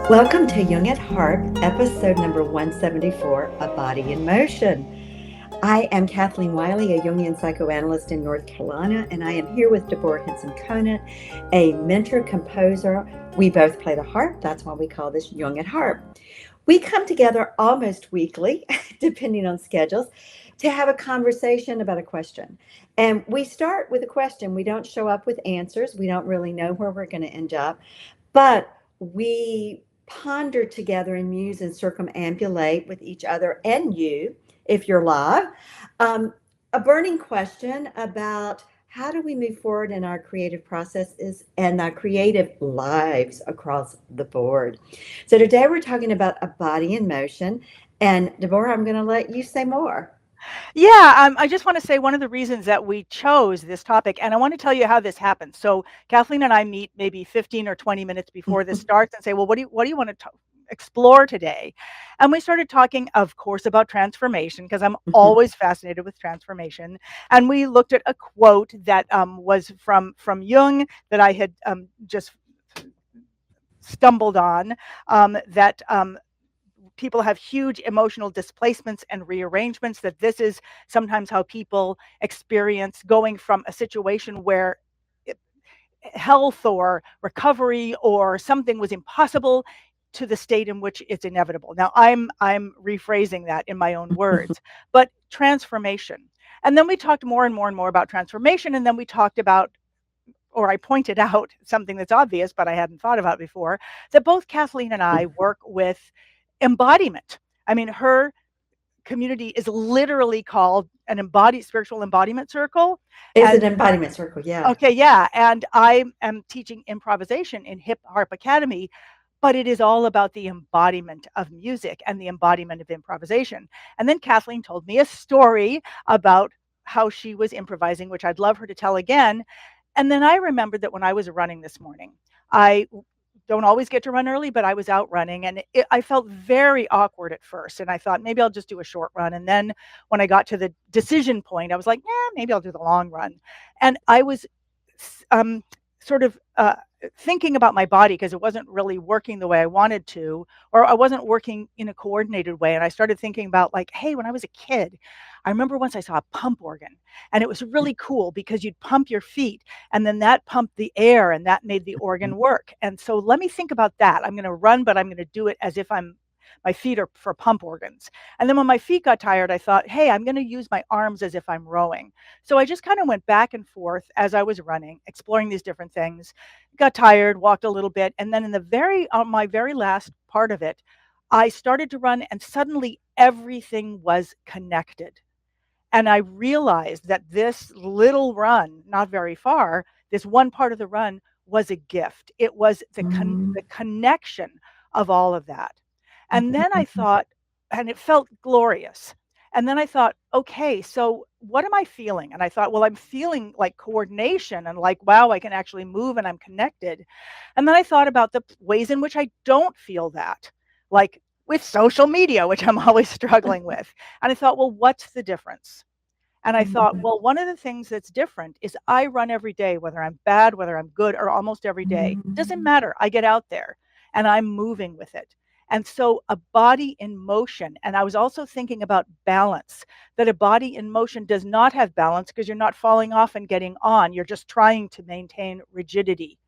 Welcome to Jung at Harp, episode number 174, A Body in Motion. I am Kathleen Wiley, a Jungian psychoanalyst in North Carolina, and I am here with Deborah Henson-Conant, a mentor composer. We both play the harp. That's why we call this Jung at Harp. We come together almost weekly, depending on schedules, to have a conversation about a question. And we start with a question. We don't show up with answers. We don't really know where we're going to end up, but we ponder together and muse and circumambulate with each other and you, if you're live, a burning question about how do we move forward in our creative processes and our creative lives across the board. So today we're talking about a body in motion. And Deborah, I'm going to let you say more. Yeah, I just want to say one of the reasons that we chose this topic, and I want to tell you how this happens. So Kathleen and I meet maybe 15 or 20 minutes before this starts and say, well, what do you want to explore today? And we started talking, of course, about transformation, because I'm always fascinated with transformation. And we looked at a quote that was from Jung that I had just stumbled on, that people have huge emotional displacements and rearrangements, that this is sometimes how people experience going from a situation where health or recovery or something was impossible to the state in which it's inevitable. Now I'm rephrasing that in my own words, but transformation. And then we talked more and more and more about transformation, and then we talked about, or I pointed out something that's obvious but I hadn't thought about before, that both Kathleen and I work with embodiment. I mean, her community is literally called an spiritual embodiment circle. It's an And embodiment circle, yeah. okay, yeah. And I am teaching improvisation in Harp Academy, but it is all about the embodiment of music and the embodiment of improvisation. And then Kathleen told me a story about how she was improvising, which I'd love her to tell again. And then I remembered that when I was running this morning, I don't always get to run early, but I was out running, and I felt very awkward at first. And I thought maybe I'll just do a short run. And then when I got to the decision point, I was like, yeah, maybe I'll do the long run. And I was sort of thinking about my body, because it wasn't really working the way I wanted to, or I wasn't working in a coordinated way. And I started thinking about, like, hey, when I was a kid, I remember once I saw a pump organ, and it was really cool because you'd pump your feet and then that pumped the air and that made the organ work. And so let me think about that. I'm going to run, but I'm going to do it as if my feet are for pump organs. And then when my feet got tired, I thought, hey, I'm going to use my arms as if I'm rowing. So I just kind of went back and forth as I was running, exploring these different things, got tired, walked a little bit. And then on my very last part of it, I started to run, and suddenly everything was connected. And I realized that this little run, not very far, this one part of the run was a gift. It was the connection of all of that. And then I thought, and it felt glorious. And then I thought, okay, so what am I feeling? And I thought, well, I'm feeling like coordination and like, wow, I can actually move and I'm connected. And then I thought about the ways in which I don't feel that, like with social media, which I'm always struggling with. And I thought, well, what's the difference? And I thought, well, one of the things that's different is I run every day, whether I'm bad, whether I'm good, or almost every day. It doesn't matter. I get out there and I'm moving with it. And so a body in motion, and I was also thinking about balance, that a body in motion does not have balance because you're not falling off and getting on. You're just trying to maintain rigidity.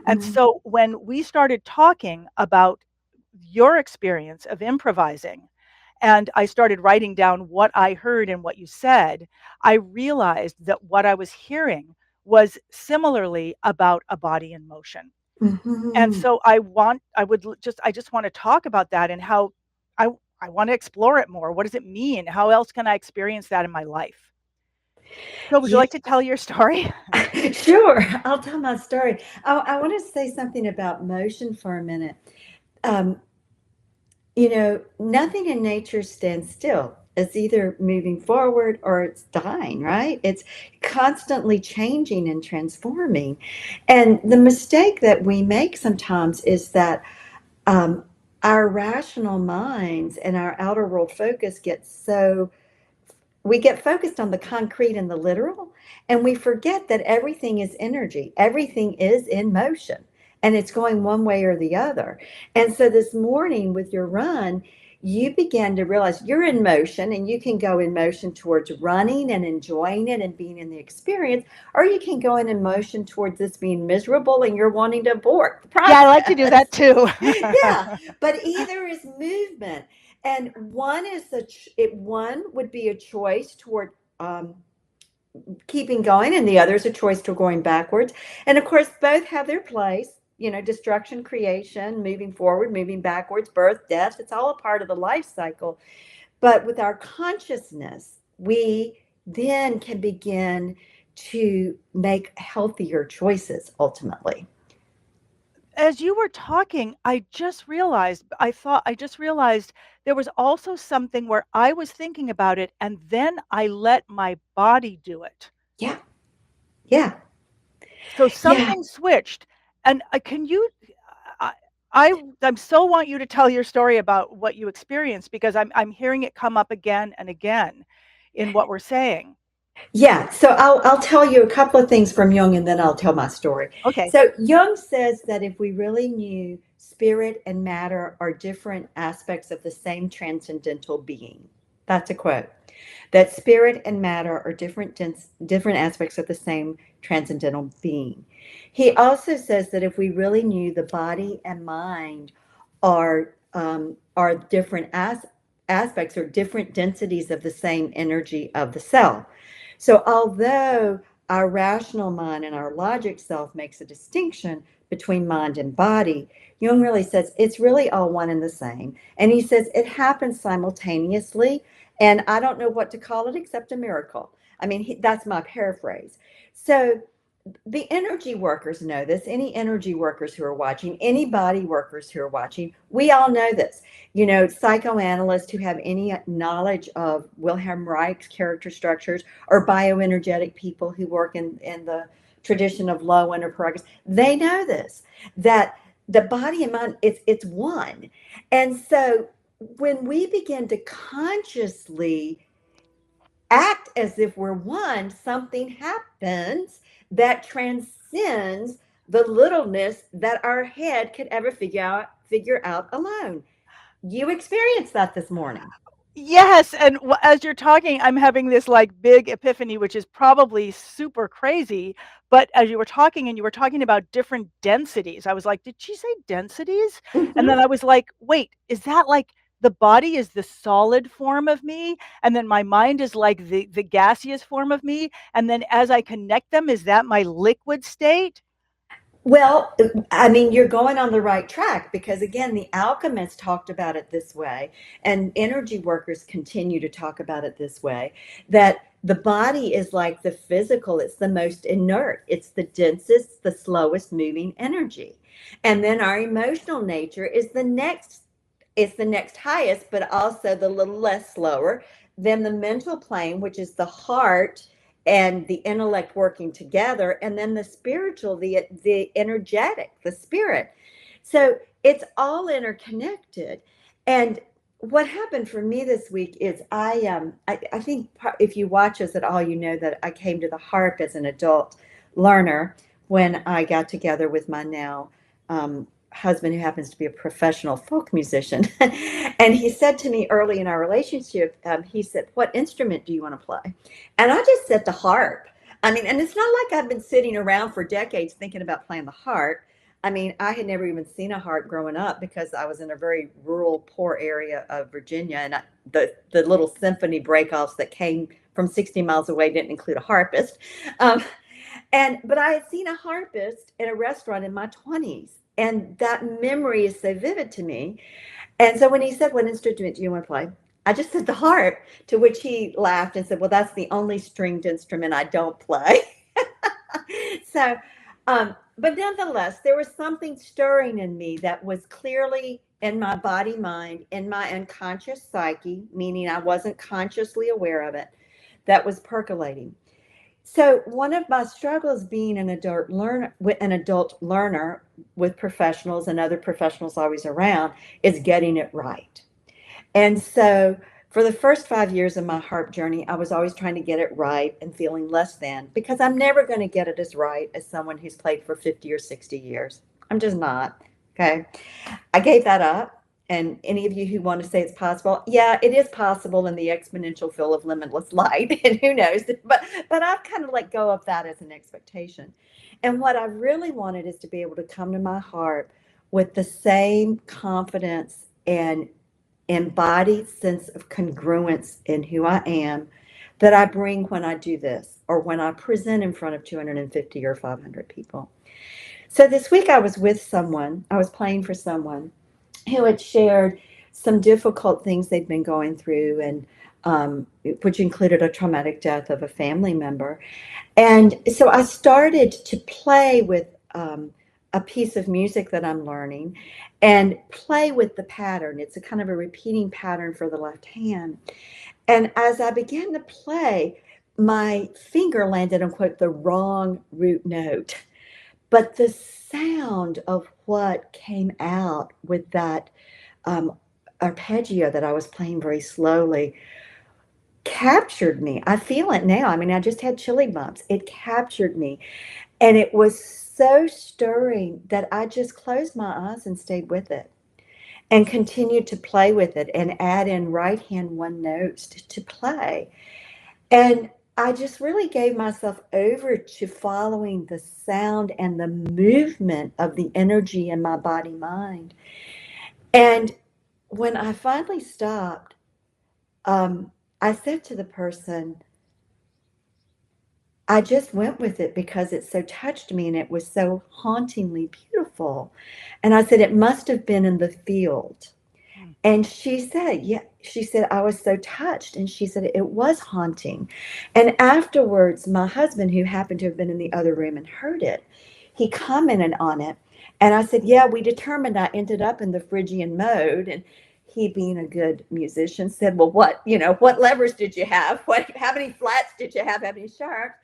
And so when we started talking about your experience of improvising, and I started writing down what I heard and what you said, I realized that what I was hearing was similarly about a body in motion. And so I just want to talk about that and how I, I want to explore it more. What does it mean? How else can I experience that in my life? So would you Yeah, like to tell your story? sure. I'll tell my story. I want to say something about motion for a minute. Um, nothing in nature stands still. It's either moving forward or it's dying, right? It's constantly changing and transforming. And the mistake that we make sometimes is that um, our rational minds and our outer world focus we get focused on the concrete and the literal, and we forget that everything is energy, everything is in motion. and it's going one way or the other. And so this morning with your run, you began to realize you're in motion, and you can go in motion towards running and enjoying it and being in the experience, or you can go in motion towards this being miserable and you're wanting to abort the Yeah, I like to do process. that too. Yeah, but either is movement, and one would be a choice toward keeping going, and the other is a choice to going backwards. And of course, both have their place. Destruction, creation, moving forward, moving backwards, birth, death. It's all a part of the life cycle. But with our consciousness, we then can begin to make healthier choices ultimately. As you were talking, I just realized there was also something where I was thinking about it and then I let my body do it. Yeah, yeah, So yeah. something switched. And can you, I, I'm so want you to tell your story about what you experienced, because I'm hearing it come up again and again in what we're saying. Yeah, so I'll tell you a couple of things from Jung, and then I'll tell my story. Okay. So Jung says that if we really knew spirit and matter are different aspects of the same transcendental being, that's a quote. That spirit and matter are different aspects of the same transcendental being. He also says that if we really knew the body and mind are different aspects or different densities of the same energy of the self. So, although our rational mind and our logic self makes a distinction between mind and body, Jung really says it's really all one and the same. And he says it happens simultaneously. And I don't know what to call it except a miracle. I mean, that's my paraphrase. So, the energy workers know this. Any energy workers who are watching, any body workers who are watching, we all know this. Psychoanalysts who have any knowledge of Wilhelm Reich's character structures, or bioenergetic people who work in the tradition of low inner progress, they know this, that the body and mind, it's one. And so when we begin to consciously act as if we're one, something happens that transcends the littleness that our head could ever figure out alone. You experienced that this morning. Yes, and as you're talking, I'm having this like big epiphany, which is probably super crazy. But as you were talking and you were talking about different densities, I was like, did she say densities? And Hmm. then I was like, wait, is that like the body is the solid form of me, and then my mind is like the gaseous form of me, and then as I connect them, is that my liquid state? Well, I mean, you're going on the right track, because again, the alchemists talked about it this way, and energy workers continue to talk about it this way, that the body is like the physical, it's the most inert, it's the densest, the slowest moving energy. And then our emotional nature is the next highest, but also the little less slower. Then the mental plane, which is the heart and the intellect working together, and then the spiritual, the energetic, the spirit. So it's all interconnected. And what happened for me this week is I think if you watch us at all, you know that I came to the harp as an adult learner when I got together with my now husband, who happens to be a professional folk musician. And he said to me early in our relationship, he said, "What instrument do you want to play?" And I just said the harp. I mean, and it's not like I've been sitting around for decades thinking about playing the harp. I mean, I had never even seen a harp growing up because I was in a very rural, poor area of Virginia, and the little symphony breakoffs that came from 60 miles away didn't include a harpist. Um, but I had seen a harpist in a restaurant in my 20s, and that memory is so vivid to me. And so when he said, "What instrument do you want to play?" I just said the harp, to which he laughed and said, "Well, that's the only stringed instrument I don't play." So, but nonetheless, there was something stirring in me that was clearly in my body mind, in my unconscious psyche, meaning I wasn't consciously aware of it, that was percolating. So one of my struggles being an adult learner with professionals and other professionals always around is getting it right. And so for the first 5 years of my harp journey, I was always trying to get it right and feeling less than, because I'm never going to get it as right as someone who's played for 50 or 60 years. I'm just not. Okay. I gave that up. And any of you who want to say it's possible, yeah, it is possible in the exponential field of limitless light. And who knows? But I've kind of let go of that as an expectation. And what I really wanted is to be able to come to my heart with the same confidence and embodied sense of congruence in who I am that I bring when I do this or when I present in front of 250 or 500 people. So this week I was with someone, I was playing for someone who had shared some difficult things they'd been going through, and which included a traumatic death of a family member. And so I started to play with a piece of music that I'm learning and play with the pattern. It's a kind of a repeating pattern for the left hand. And as I began to play, my finger landed on, quote, the wrong root note. But the sound of what came out with that arpeggio that I was playing very slowly captured me. I feel it now. I mean, I just had chilly bumps. It captured me. And it was so stirring that I just closed my eyes and stayed with it and continued to play with it and add in right hand one notes to play. And I just really gave myself over to following the sound and the movement of the energy in my body mind. And when I finally stopped, I said to the person, I just went with it because it so touched me and it was so hauntingly beautiful. And I said, it must have been in the field. And she said, yeah, she said, I was so touched. And she said, it was haunting. And afterwards, my husband, who happened to have been in the other room and heard it, he commented on it. And I said, yeah, we determined I ended up in the Phrygian mode. And he, being a good musician, said, well, what levers did you have? How many flats did you have? How many sharps?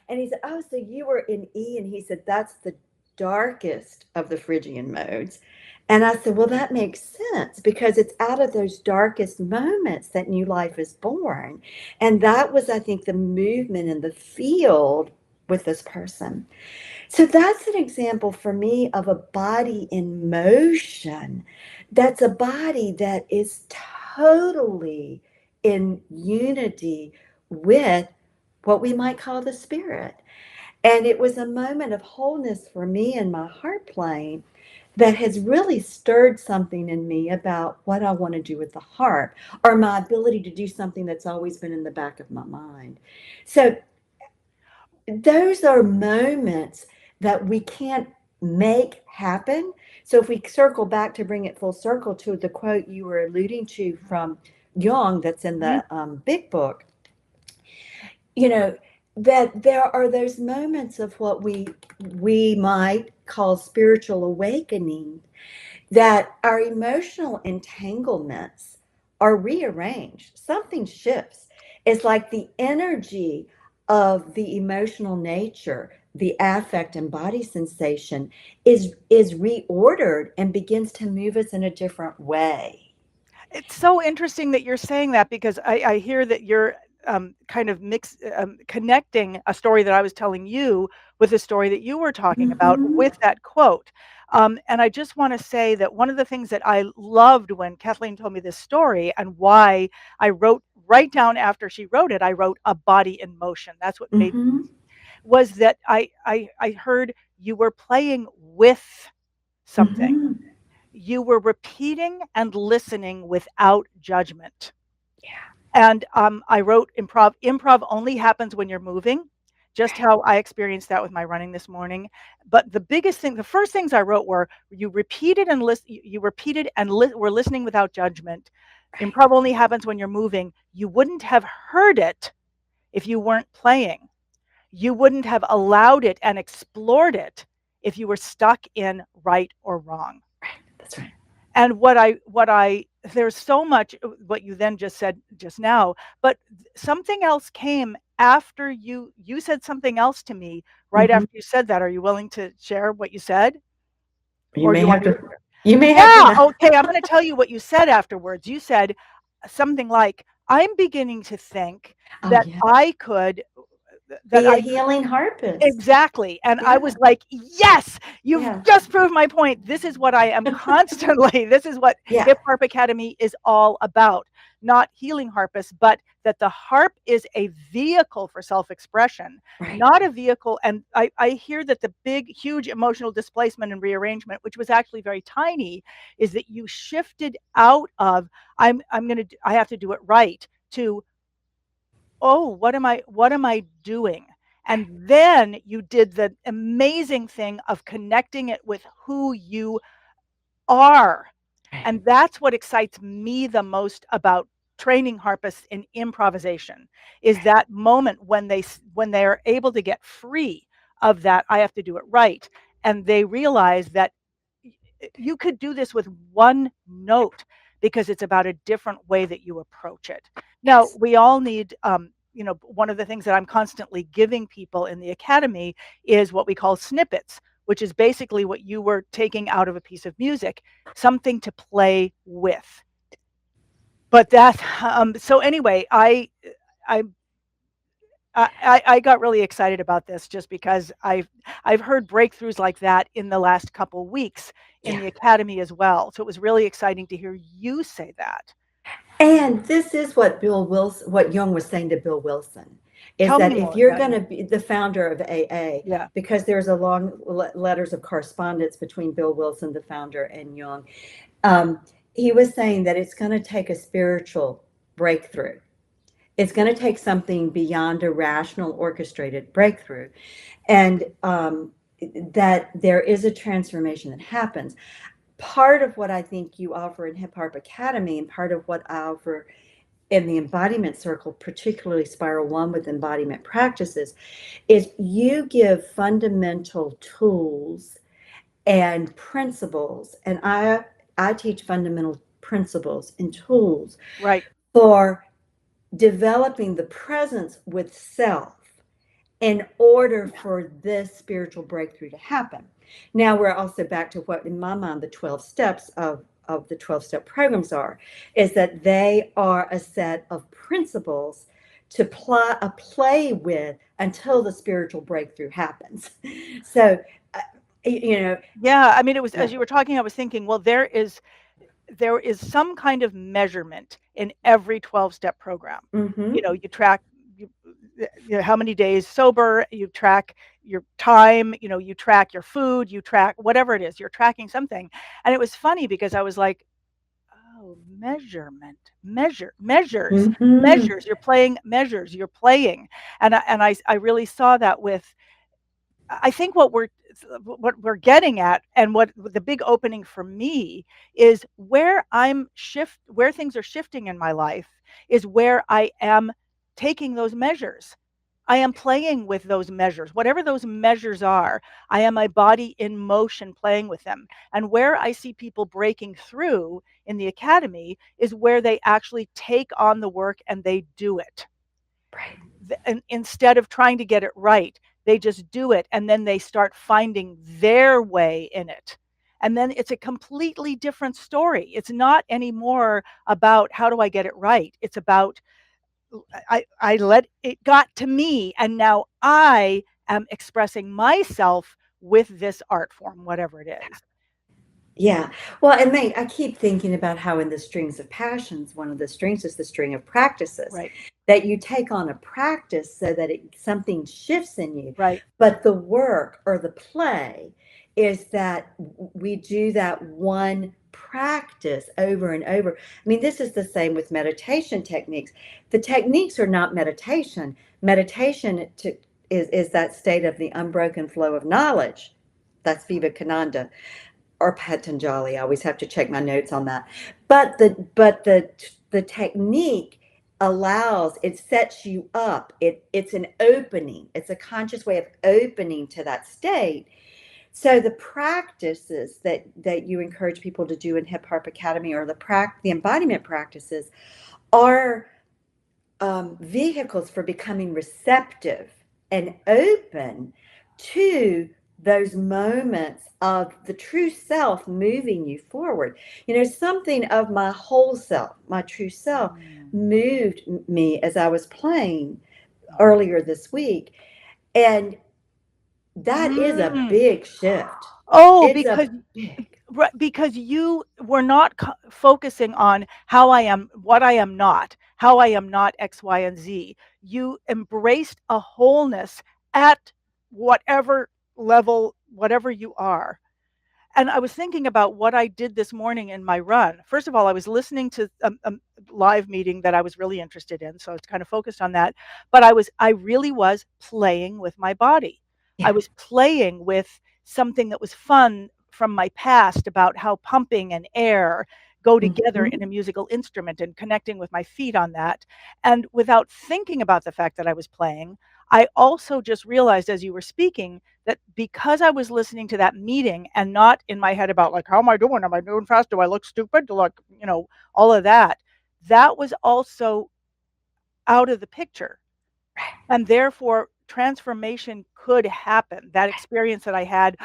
And he said, oh, so you were in E. And he said, that's the darkest of the Phrygian modes. And I said, well, that makes sense because it's out of those darkest moments that new life is born. And that was, I think, the movement in the field with this person. So that's an example for me of a body in motion. That's a body that is totally in unity with what we might call the spirit. And it was a moment of wholeness for me in my heart playing that has really stirred something in me about what I want to do with the harp or my ability to do something that's always been in the back of my mind. So those are moments that we can't make happen. So if we circle back to bring it full circle to the quote you were alluding to from Jung that's in the big book, you know, that there are those moments of what we might call spiritual awakening, that our emotional entanglements are rearranged. Something shifts. It's like the energy of the emotional nature, the affect and body sensation is reordered and begins to move us in a different way. It's so interesting that you're saying that because I hear that you're kind of connecting a story that I was telling you with the story that you were talking about Mm-hmm. with that quote. And I just want to say that one of the things that I loved when Kathleen told me this story and why I wrote right down after she wrote it, I wrote a body in motion. That's what made Mm-hmm. was that I heard you were playing with something. Mm-hmm. You were repeating and listening without judgment. Yeah. And I wrote improv. Improv only happens when you're moving, just how I experienced that with my running this morning. But the biggest thing, the first things I wrote were you repeated and you repeated and were listening without judgment. Improv only happens when you're moving. You wouldn't have heard it if you weren't playing. You wouldn't have allowed it and explored it if you were stuck in right or wrong. That's right. And what I there's so much what you then just said just now, but something else came after you said something else to me right Mm-hmm. after you said that. Are you willing to share what you said? You Or do may you want have me to to. You may have to Yeah, know. okay, I'm going to tell you what you said afterwards. You said something like, "I'm beginning to think Oh that yeah. I could that Be a I healing harpist. exactly. And I Yeah. was like, yes, you've Yeah. just proved my point. This is what I am constantly, this is what Yeah. Hip Harp Academy is all about. Not healing harpists, but that the harp is a vehicle for self-expression, Right. not a vehicle. And I hear that the big, huge emotional displacement and rearrangement, which was actually very tiny, is that you shifted out of, I have to do it right, to, oh, what am I doing? And then you did the amazing thing of connecting it with who you are. Right. And that's what excites me the most about training harpists in improvisation, is Right. that moment when they are able to get free of that I have to do it right, and they realize that you could do this with one note, because it's about a different way that you approach it. Now, Yes. we all need, one of the things that I'm constantly giving people in the academy is what we call snippets, which is basically what you were taking out of a piece of music, something to play with. But that, so anyway, I I got really excited about this just because I've heard breakthroughs like that in the last couple weeks in Yeah. the academy as well. So it was really exciting to hear you say that. And this is what Bill Wilson, what Jung was saying to Bill Wilson, is Tell me that if more. you're Yeah, going yeah, to be the founder of AA, yeah. because there's a long letters of correspondence between Bill Wilson, the founder, and Jung, um, he was saying that it's going to take a spiritual breakthrough. It's going to take something beyond a rational, orchestrated breakthrough, and that there is a transformation that happens. Part of what I think you offer in Hip Hop Academy, and part of what I offer in the embodiment circle, particularly Spiral One with embodiment practices, is you give fundamental tools and principles. And I teach fundamental principles and tools Right. for developing the presence with self in order Yeah. for this spiritual breakthrough to happen. Now we're also back to what in my mind the 12 steps of the 12-step programs are, is that they are a set of principles to play with until the spiritual breakthrough happens. So, uh, you know, Yeah. I mean, it was, yeah. as you were talking, I was thinking, well, there is some kind of measurement in every 12-step program. Mm-hmm. You track, you, how many days sober, you track your time, you track your food, you track whatever it is, you're tracking something. And it was funny because I was like, oh, measurement, measures, Mm-hmm. measures, you're playing measures, you're playing. And I really saw that with, I think what we're getting at, and what the big opening for me is, where things are shifting in my life is where I am taking those measures. I am playing with those measures, whatever those measures are. I am my body in motion playing with them. And where I see people breaking through in the academy is where they actually take on the work and they do it. Right. And instead of trying to get it right, they just do it, and then they start finding their way in it. And then it's a completely different story. It's not anymore about how do I get it right. It's about, I let it got to me, and now I am expressing myself with this art form, whatever it is. Yeah. Well, and May, I keep thinking about how in the strings of passions, one of the strings is the string of practices, Right. that you take on a practice so that something shifts in you. Right. But the work or the play is that we do that one practice over and over. I mean, this is the same with meditation techniques. The techniques are not meditation. Meditation is that state of the unbroken flow of knowledge. That's Vivekananda or Patanjali. I always have to check my notes on that. But the technique allows, it sets you up. It's an opening. It's a conscious way of opening to that state. So the practices that you encourage people to do in Hip Hop Academy, or the embodiment practices, are vehicles for becoming receptive and open to those moments of the true self moving you forward. Something of my whole self, my true self, Mm. moved me as I was playing earlier this week. And that is a Mm. big shift. Oh, It's a big. because you were not focusing on how I am, what I am not, how I am not X, Y, and Z. You embraced a wholeness at whatever level, whatever you are. And I was thinking about what I did this morning in my run. First of all, I was listening to a live meeting that I was really interested in, so it's kind of focused on that. But I really was playing with my body. I Yeah. was playing with something that was fun from my past about how pumping and air go together in Hmm. a musical instrument and connecting with my feet on that. And without thinking about the fact that I was playing, I also just realized as you were speaking that because I was listening to that meeting and not in my head about like, how am I doing? Am I doing fast? Do I look stupid? Do like, all of that, that was also out of the picture. And therefore transformation could happen. That experience that I had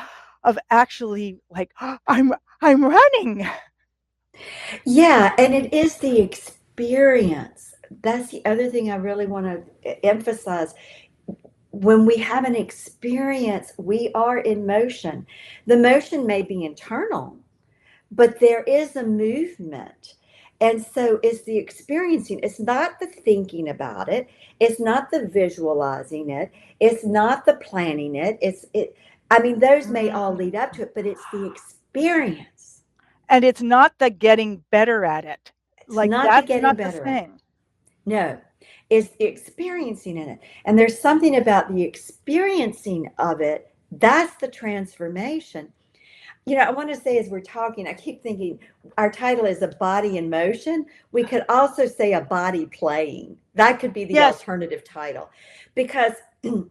of actually like, I'm running. Yeah, and it is the experience. That's the other thing I really want to emphasize. When we have an experience, we are in motion. The motion may be internal, but there is a movement. And so it's the experiencing. It's not the thinking about it. It's not the visualizing it. It's not the planning it. I mean, those may all lead up to it, but it's the experience. And it's not the getting better at it. It's Like not the that's getting not the better at it. thing. No, it's the experiencing in it. And there's something about the experiencing of it. That's the transformation. I want to say as we're talking, I keep thinking our title is A Body in Motion. We could also say A Body Playing. That could be the Yes. alternative title. Because the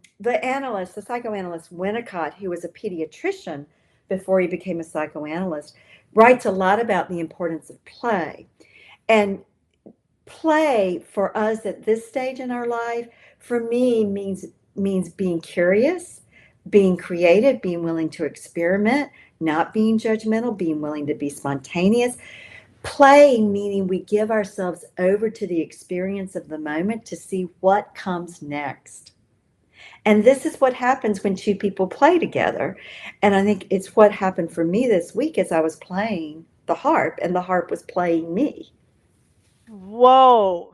psychoanalyst Winnicott, who was a pediatrician before he became a psychoanalyst, writes a lot about the importance of play. And play for us at this stage in our life, for me, means being curious, being creative, being willing to experiment, not being judgmental, being willing to be spontaneous. Playing meaning we give ourselves over to the experience of the moment to see what comes next. And this is what happens when two people play together. And I think it's what happened for me this week as I was playing the harp and the harp was playing me. Whoa.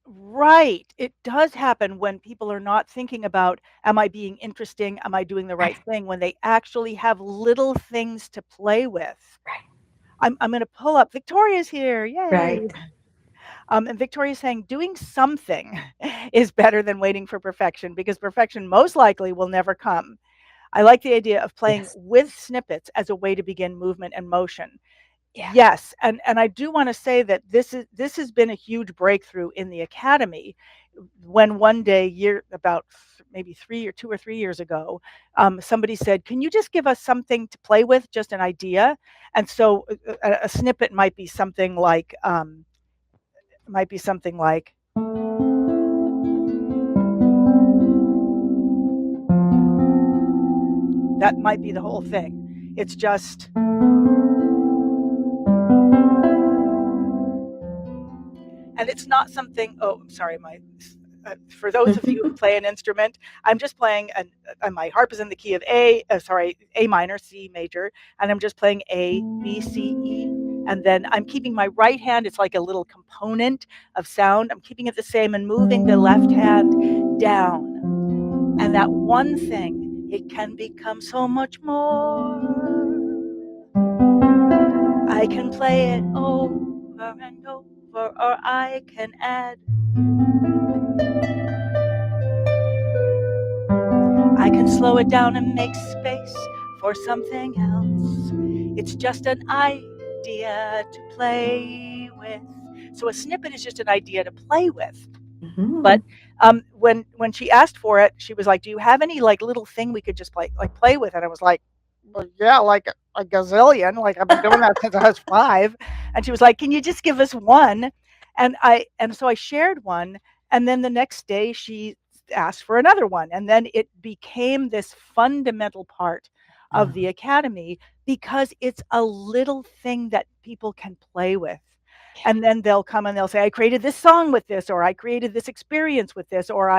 Right. It does happen when people are not thinking about, am I being interesting? Am I doing the right Right, thing? When they actually have little things to play with. right, I'm going to pull up. Victoria's here. Yay. right. And Victoria's saying doing something is better than waiting for perfection because perfection most likely will never come. I like the idea of playing Yes. with snippets as a way to begin movement and motion. Yeah. Yes, and I do want to say that this has been a huge breakthrough in the academy. When one day, about maybe 2 or 3 years ago, somebody said, "Can you just give us something to play with, just an idea?" And so a snippet might be something like that. Might be the whole thing. It's just and it's not something. Oh, I'm sorry, my. For those of you who play an instrument, I'm just playing, my harp is in the key of A minor, C major, and I'm just playing A, B, C, E, and then I'm keeping my right hand. It's like a little component of sound. I'm keeping it the same and moving the left hand down. And that one thing, it can become so much more. I can play it over and over, or I can add. I can slow it down and make space for something else. It's just an idea to play with. So a snippet is just an idea to play with. Mm-hmm. But when she asked for it, she was like, "Do you have any like little thing we could just play with?" And I was like, "Well, yeah, like a gazillion. Like I've been doing that since I was 5." And she was like, "Can you just give us one?" And so I shared one, and then the next day she asked for another one, and then it became this fundamental part of the academy because it's a little thing that people can play with. And then they'll come and they'll say, I created this song with this, or I created this experience with this, or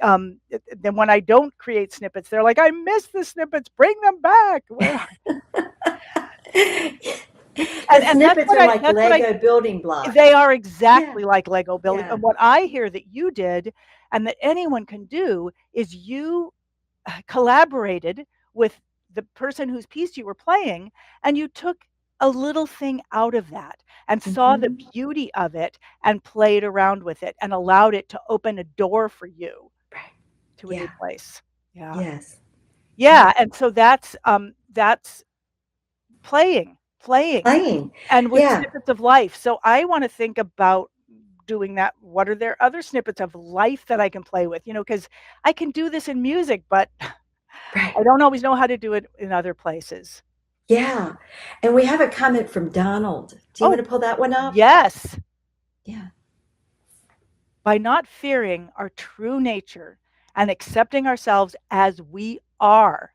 then when I don't create snippets, they're like, I miss the snippets, bring them back. The snippets are like Lego building blocks. They are exactly like Lego building. And what I hear that you did and that anyone can do is you collaborated with the person whose piece you were playing, and you took a little thing out of that and saw the beauty of it and played around with it and allowed it to open a door for you to a new place. Yeah. Yes. Yeah. And so that's playing and with snippets of life. So I want to think about doing that. What are there other snippets of life that I can play with? Because I can do this in music, but I don't always know how to do it in other places. Yeah. And we have a comment from Donald. Do you want to pull that one up? Yes. Yeah. By not fearing our true nature and accepting ourselves as we are,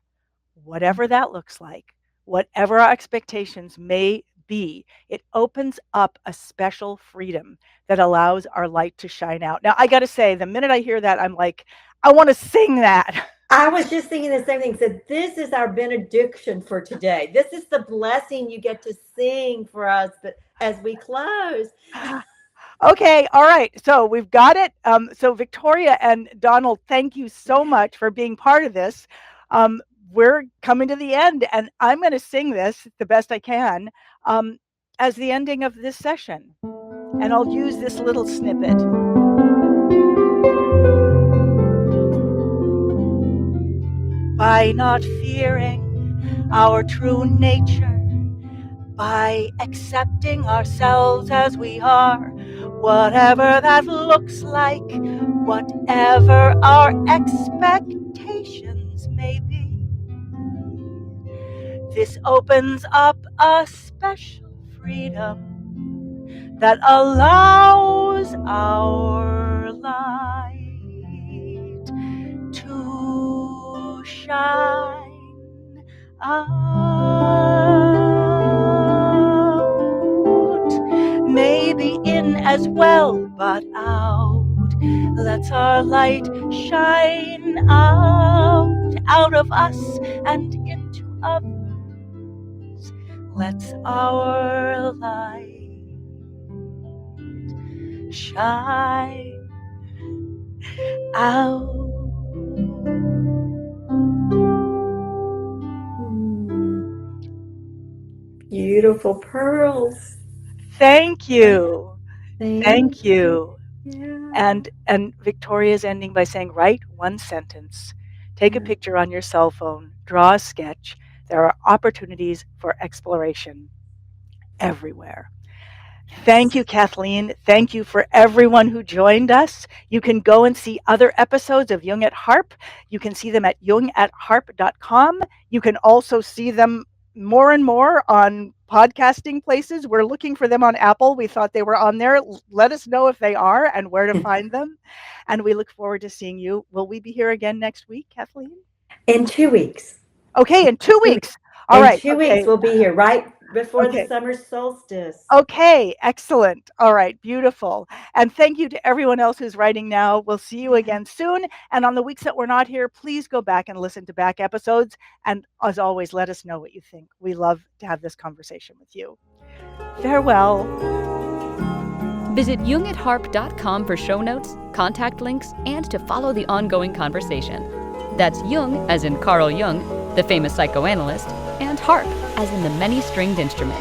whatever that looks like, whatever our expectations may be, it opens up a special freedom that allows our light to shine out. Now, I got to say, the minute I hear that, I'm like, I want to sing that. I was just thinking the same thing. So this is our benediction for today. This is the blessing you get to sing for us as we close. Okay. All right. So we've got it. So Victoria and Donald, thank you so much for being part of this. We're coming to the end, and I'm going to sing this the best I can as the ending of this session. And I'll use this little snippet. By not fearing our true nature, by accepting ourselves as we are, whatever that looks like, whatever our expectations may be. This opens up a special freedom that allows our light to shine out. Maybe in as well, but out. Let's our light shine out of us and into others. Let's our light shine out. Beautiful pearls. Thank you. Thank you. Yeah. And Victoria's ending by saying, write one sentence. Take a picture on your cell phone. Draw a sketch. There are opportunities for exploration everywhere. Thank you, Kathleen. Thank you for everyone who joined us. You can go and see other episodes of Jung at Harp. You can see them at jungatharp.com. You can also see them more and more on podcasting places. We're looking for them on Apple. We thought they were on there. Let us know if they are and where to find them. And we look forward to seeing you. Will we be here again next week, Kathleen? In 2 weeks. Okay, in 2 weeks. All right. In 2 weeks, we'll be here right before the summer solstice. Okay, excellent. All right, beautiful. And thank you to everyone else who's writing now. We'll see you again soon. And on the weeks that we're not here, please go back and listen to back episodes. And as always, let us know what you think. We love to have this conversation with you. Farewell. Visit jungatharp.com for show notes, contact links, and to follow the ongoing conversation. That's Jung, as in Carl Jung, the famous psychoanalyst, and harp, as in the many-stringed instrument.